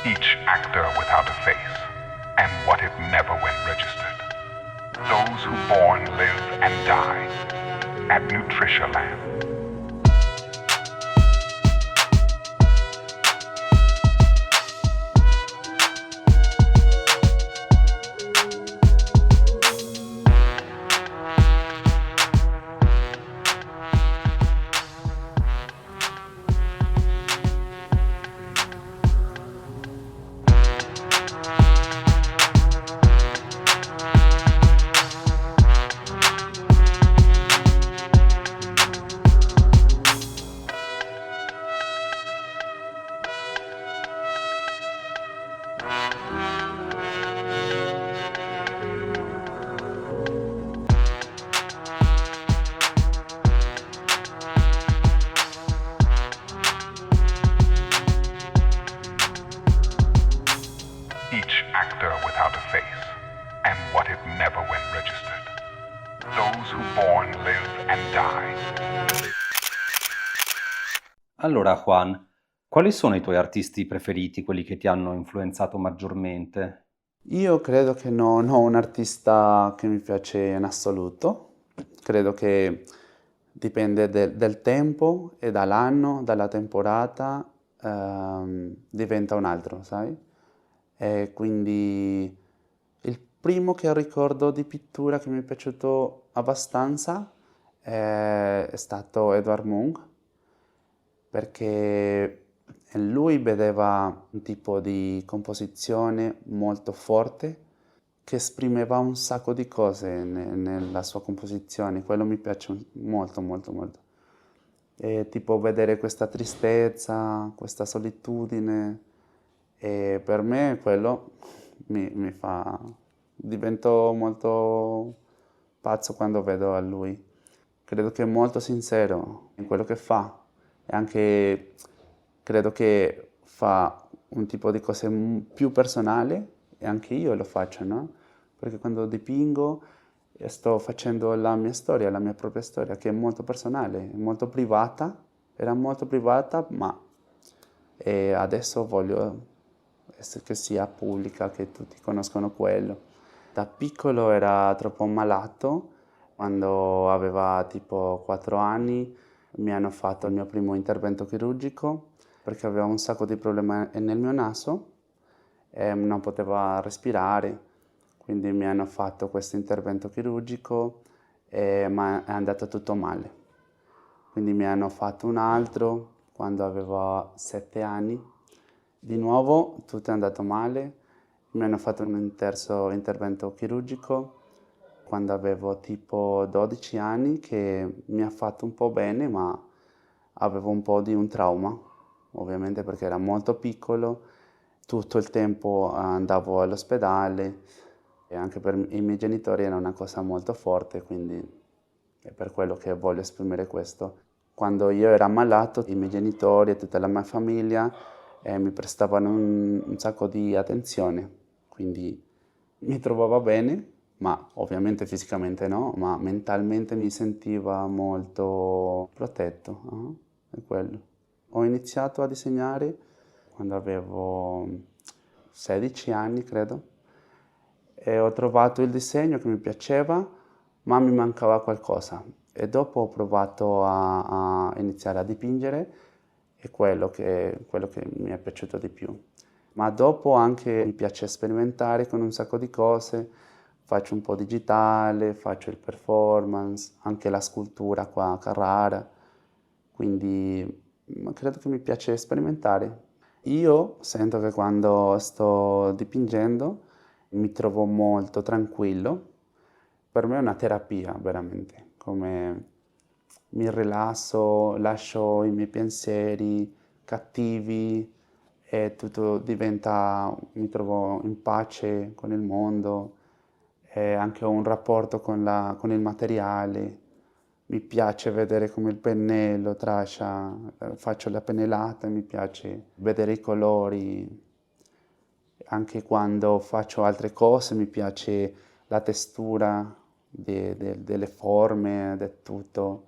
Each actor without a face, and what if never went registered. Those who born, live, and die at Nutritia Land. Each actor without a face, and what if never went registered. Those who born, live, and die. Allora, Juan, quali sono i tuoi artisti preferiti, quelli che ti hanno influenzato maggiormente? Io credo che non ho un artista che mi piace in assoluto, credo che dipende del tempo e dall'anno, dalla temporata, diventa un altro, sai? E quindi il primo che ricordo di pittura che mi è piaciuto abbastanza è stato Edvard Munch, perché lui vedeva un tipo di composizione molto forte che esprimeva un sacco di cose nella sua composizione, quello mi piace molto, molto, molto. E tipo vedere questa tristezza, questa solitudine, e per me quello mi fa... divento molto pazzo quando vedo a lui. Credo che è molto sincero in quello che fa e anche credo che fa un tipo di cose più personale e anche io lo faccio, no? Perché quando dipingo sto facendo la mia storia, la mia propria storia, che è molto personale, molto privata, era molto privata, ma adesso voglio che sia pubblica, che tutti conoscono quello. Da piccolo era troppo malato, quando aveva tipo 4 anni mi hanno fatto il mio primo intervento chirurgico perché aveva un sacco di problemi nel mio naso e non poteva respirare, quindi mi hanno fatto questo intervento chirurgico ma è andato tutto male. Quindi mi hanno fatto un altro quando avevo 7 anni, di nuovo tutto è andato male, mi hanno fatto un terzo intervento chirurgico quando avevo tipo 12 anni che mi ha fatto un po' bene, ma avevo un po' di un trauma, ovviamente perché era molto piccolo, tutto il tempo andavo all'ospedale e anche per i miei genitori era una cosa molto forte, quindi è per quello che voglio esprimere questo. Quando io ero ammalato, i miei genitori e tutta la mia famiglia mi prestavano un sacco di attenzione, quindi mi trovavo bene, ma ovviamente fisicamente no, ma mentalmente mi sentiva molto protetto, è quello. Ho iniziato a disegnare quando avevo 16 anni, credo, e ho trovato il disegno che mi piaceva, ma mi mancava qualcosa. E dopo ho provato a iniziare a dipingere, è quello che mi è piaciuto di più. Ma dopo anche mi piace sperimentare con un sacco di cose, faccio un po' digitale, faccio il performance, anche la scultura qua a Carrara, quindi credo che mi piace sperimentare. Io sento che quando sto dipingendo mi trovo molto tranquillo, per me è una terapia veramente, come mi rilasso, lascio i miei pensieri cattivi e tutto diventa, mi trovo in pace con il mondo e anche ho un rapporto con il materiale. Mi piace vedere come il pennello traccia, faccio la pennellata, mi piace vedere i colori. Anche quando faccio altre cose mi piace la textura delle forme, di tutto.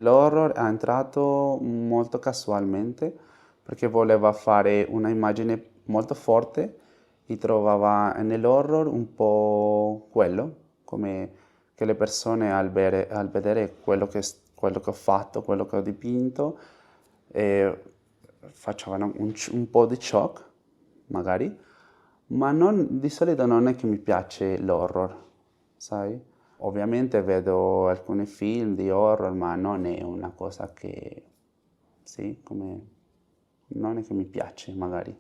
L'horror è entrato molto casualmente perché voleva fare una immagine molto forte e trovava nell'horror un po' quello, come che le persone al vedere quello che ho fatto, quello che ho dipinto, facevano un po' di shock, magari, ma di solito non è che mi piace l'horror, sai? Ovviamente vedo alcuni film di horror, ma non è una cosa che, sì, come, non è che mi piace, magari.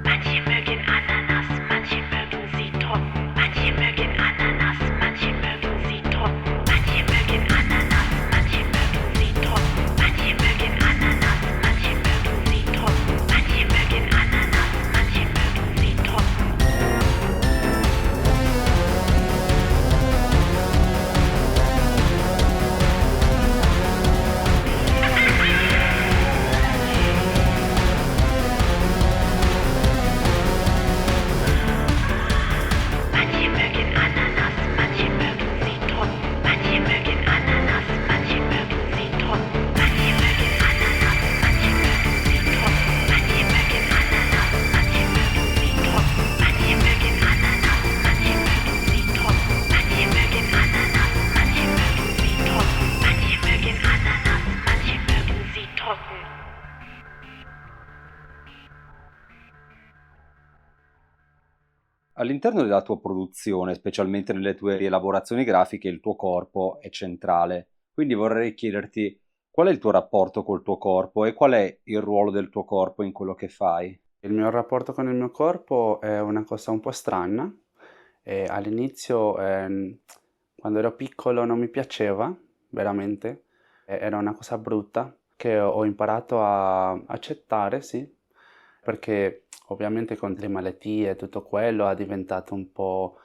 Manche mögen Ananas, manche mögen sie trocken. Manche mögen Ananas, manche mögen sie trocken. Manche mögen Ananas, manche mögen sie trocken. Manche mögen Ananas, manche mögen sie trocken. Manche mögen Ananas, manche mögen sie trocken. Manche mögen Ananas, manche mögen sie trocken. Manche mögen Ananas, manche mögen sie trocken. Manche mögen Ananas, manche mögen sie trocken. Manche mögen Ananas, manche mögen sie trocken. Manche mögen Ananas, manche mögen sie trocken. Manche mögen Ananas, manche mögen sie trocken. Manche mögen Ananas, manche mögen sie trocken. All'interno della tua produzione, specialmente nelle tue rielaborazioni grafiche, il tuo corpo è centrale. Quindi vorrei chiederti qual è il tuo rapporto col tuo corpo e qual è il ruolo del tuo corpo in quello che fai. Il mio rapporto con il mio corpo è una cosa un po' strana. All'inizio, quando ero piccolo, non mi piaceva, veramente. Era una cosa brutta che ho imparato a accettare, sì, perché ovviamente con le malattie e tutto quello è diventato un po'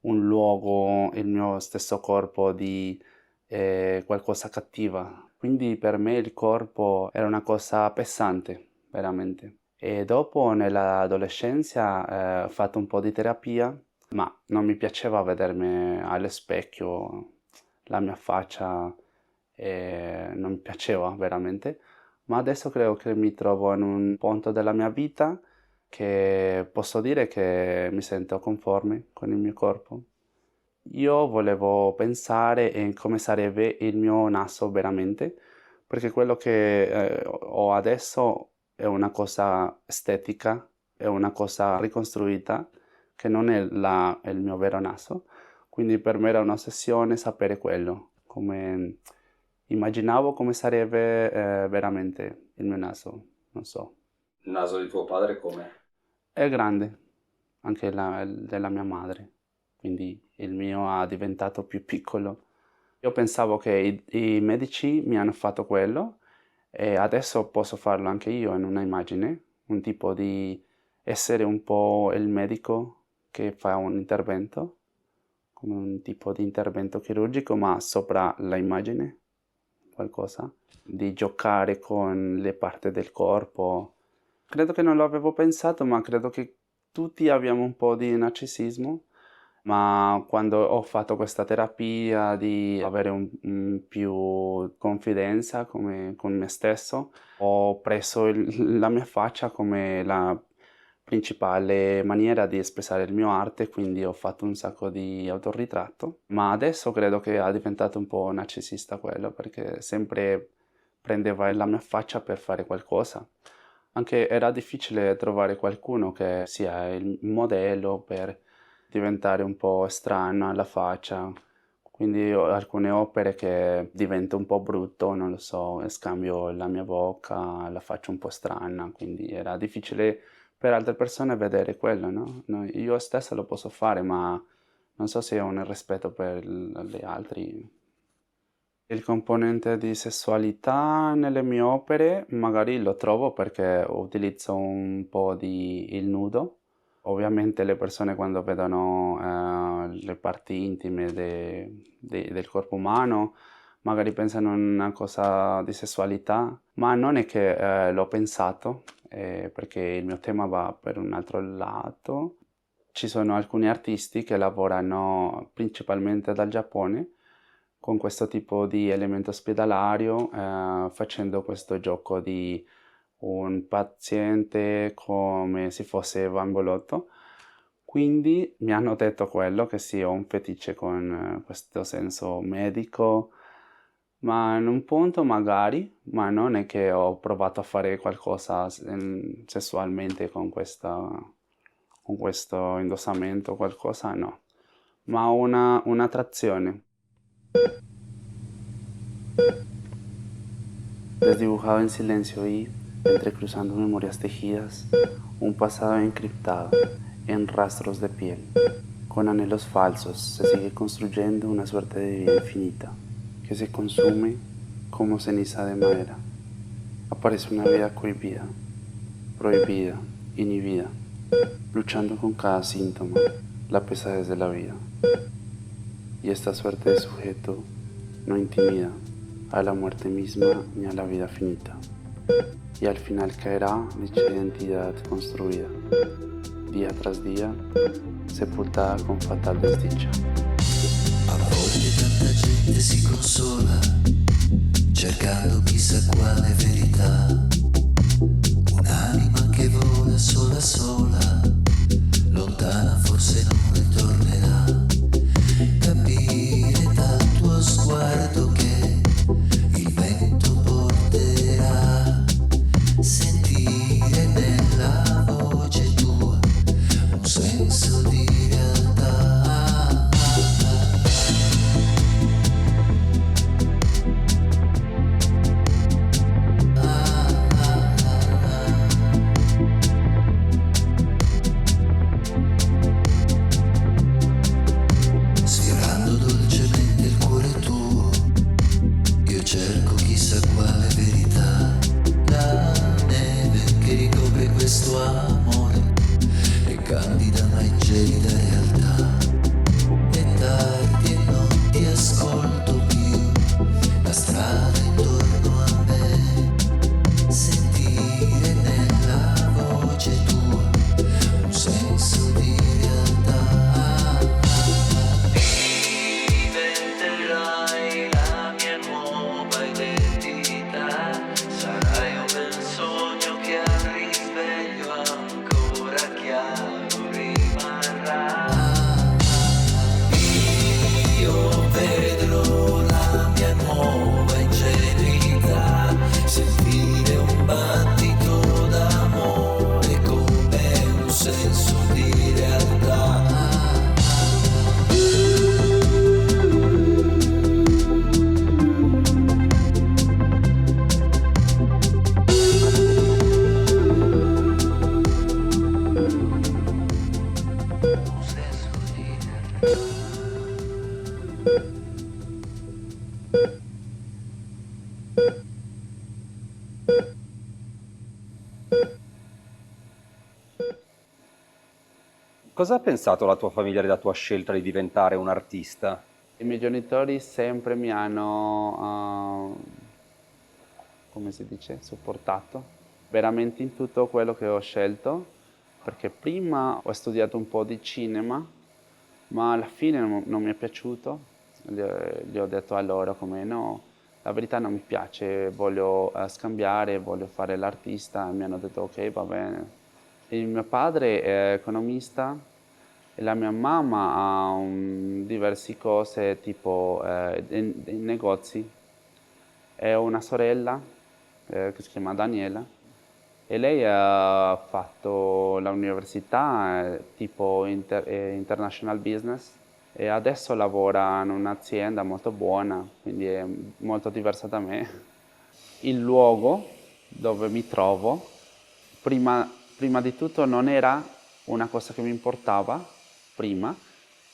un luogo, il mio stesso corpo, di qualcosa cattiva. Quindi per me il corpo era una cosa pesante, veramente. E dopo nell'adolescenza ho fatto un po' di terapia, ma non mi piaceva vedermi allo specchio, la mia faccia, non mi piaceva veramente. Ma adesso credo che mi trovo in un punto della mia vita che posso dire che mi sento conforme con il mio corpo. Io volevo pensare in come sarebbe il mio naso veramente, perché quello che ho adesso è una cosa estetica, è una cosa ricostruita, che non è il mio vero naso. Quindi per me era un'ossessione sapere quello, come immaginavo come sarebbe veramente il mio naso, non so. Il naso di tuo padre com'è? È grande, anche della mia madre, quindi il mio è diventato più piccolo. Io pensavo che i medici mi hanno fatto quello e adesso posso farlo anche io in una immagine, un tipo di essere un po' il medico che fa un intervento, come un tipo di intervento chirurgico, ma sopra l'immagine, qualcosa, di giocare con le parti del corpo. Credo che non l'avevo pensato, ma credo che tutti abbiamo un po' di narcisismo, ma quando ho fatto questa terapia di avere più confidenza con me stesso, ho preso la mia faccia come la principale maniera di espressare il mio arte, quindi ho fatto un sacco di autoritratto, ma adesso credo che è diventato un po' narcisista quello, perché sempre prendeva la mia faccia per fare qualcosa. Anche era difficile trovare qualcuno che sia il modello per diventare un po' strana la faccia. Quindi ho alcune opere che diventa un po' brutto, non lo so, e scambio la mia bocca, la faccio un po' strana, quindi era difficile per altre persone vedere quello, no? Io stessa lo posso fare, ma non so se ho un rispetto per gli altri. Il componente di sessualità nelle mie opere magari lo trovo perché utilizzo un po' di il nudo. Ovviamente le persone quando vedono le parti intime del corpo umano magari pensano a una cosa di sessualità, ma non è che l'ho pensato, perché il mio tema va per un altro lato. Ci sono alcuni artisti che lavorano principalmente dal Giappone con questo tipo di elemento ospedalario, facendo questo gioco di un paziente come se fosse bambolotto. Quindi mi hanno detto quello, che sì, ho un feticcio con questo senso medico, ma in un punto magari, ma non è che ho provato a fare qualcosa sessualmente con questo indossamento, qualcosa, no, ma un'attrazione. Desdibujado en silencio y, entrecruzando memorias tejidas, un pasado encriptado en rastros de piel. Con anhelos falsos se sigue construyendo una suerte de vida infinita que se consume como ceniza de madera. Aparece una vida cohibida, prohibida, inhibida, luchando con cada síntoma, la pesadez de la vida. Y esta suerte de sujeto no intimida a la muerte misma ni a la vida finita. Y al final caerá dicha identidad construida, día tras día, sepultada con fatal desdicha. A volte tanta gente si consola, cercando chissà quale verità. Un'anima che vola sola sola, lontana forse non ritornerà. Capire dal tuo sguardo che il vento porterà, sentire nella voce tua un senso di realtà. Sfiorando dolcemente il cuore tuo, io cerco chissà quale verità. La neve che ricopre questo amore è candida ma è gelida realtà. È tardi e non ti ascolto più, la strada intorno a me. Sentire nella voce tua un senso di realtà. Diventerai la mia nuova identità, sarai un bel sogno che al risveglio ancora chiaro rimarrà. Io vedrò la mia nuova ingenuità, sentire un battito d'amore come un senso di realtà. Un senso di realtà. Cosa ha pensato la tua famiglia della tua scelta di diventare un artista? I miei genitori sempre mi hanno, come si dice, supportato veramente in tutto quello che ho scelto, perché prima ho studiato un po' di cinema, ma alla fine non mi è piaciuto. Gli ho detto a loro come no, la verità non mi piace, voglio scambiare, voglio fare l'artista, e mi hanno detto ok, va bene. Il mio padre è economista e la mia mamma ha diverse cose tipo in negozi. E ho una sorella che si chiama Daniela e lei ha fatto l'università tipo International Business e adesso lavora in un'azienda molto buona, quindi è molto diversa da me. Il luogo dove mi trovo, prima di tutto non era una cosa che mi importava, prima,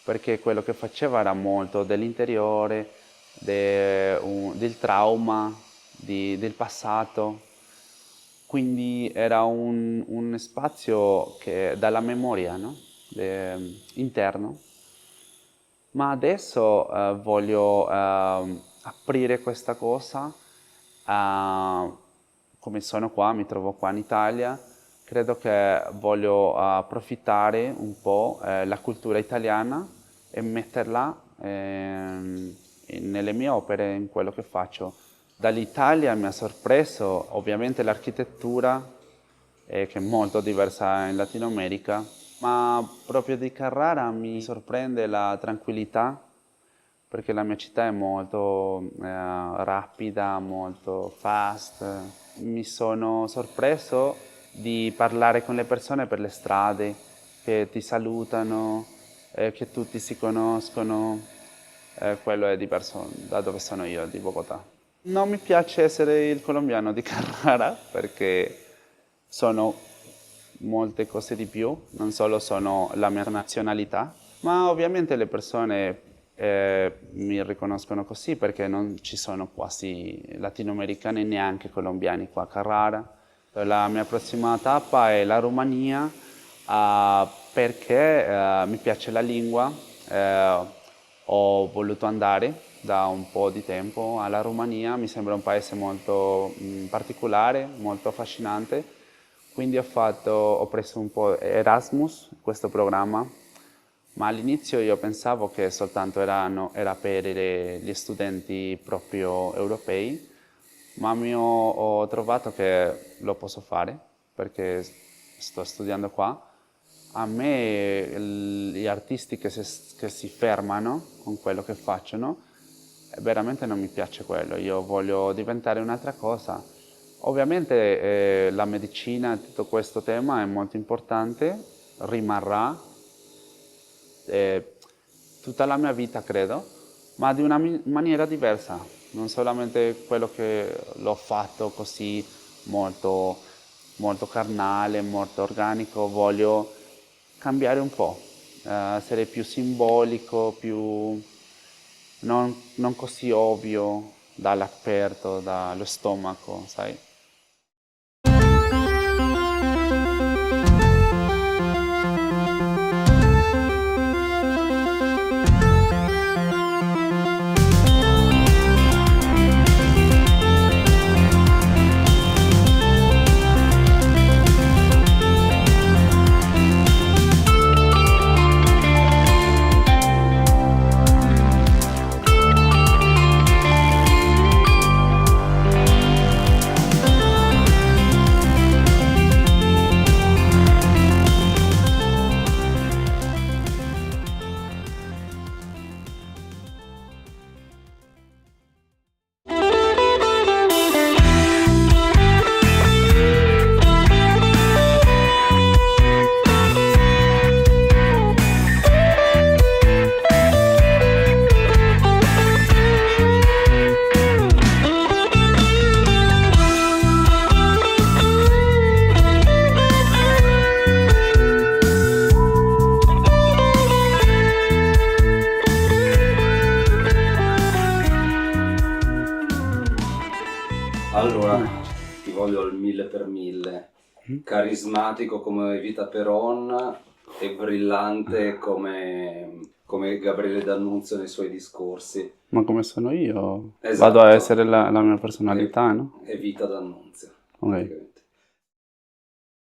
perché quello che faceva era molto dell'interiore, del trauma, del passato. Quindi era un spazio che dalla memoria, no? Interno. Ma adesso voglio aprire questa cosa, come sono qua, mi trovo qua in Italia, credo che voglio approfittare un po' la cultura italiana e metterla in nelle mie opere, in quello che faccio. Dall'Italia mi ha sorpreso ovviamente l'architettura, che è molto diversa in Latino America, ma proprio di Carrara mi sorprende la tranquillità, perché la mia città è molto rapida, molto fast. Mi sono sorpreso di parlare con le persone per le strade, che ti salutano, che tutti si conoscono. Quello è diverso da dove sono io, di Bogotà. Non mi piace essere il colombiano di Carrara perché sono molte cose di più, non solo sono la mia nazionalità, ma ovviamente le persone mi riconoscono così perché non ci sono quasi latinoamericani neanche colombiani qua a Carrara. La mia prossima tappa è la Romania perché mi piace la lingua. Ho voluto andare da un po' di tempo alla Romania, mi sembra un paese molto particolare, molto affascinante, quindi ho preso un po' Erasmus, questo programma, ma all'inizio io pensavo che soltanto era per gli studenti proprio europei, ma ho trovato che lo posso fare perché sto studiando qua. A me gli artisti che si fermano con quello che facciano, veramente non mi piace quello, io voglio diventare un'altra cosa. Ovviamente la medicina e tutto questo tema è molto importante, rimarrà tutta la mia vita credo, ma di una maniera diversa, non solamente quello che l'ho fatto così molto, molto carnale, molto organico, voglio cambiare un po', essere più simbolico, più non così ovvio dall'aperto, dallo stomaco, sai? Allora, ti voglio al 1000 per 1000, carismatico come Evita Peron e brillante come Gabriele D'Annunzio nei suoi discorsi. Ma come sono io? Esatto. Vado a essere la mia personalità, no? Evita D'Annunzio. Ok.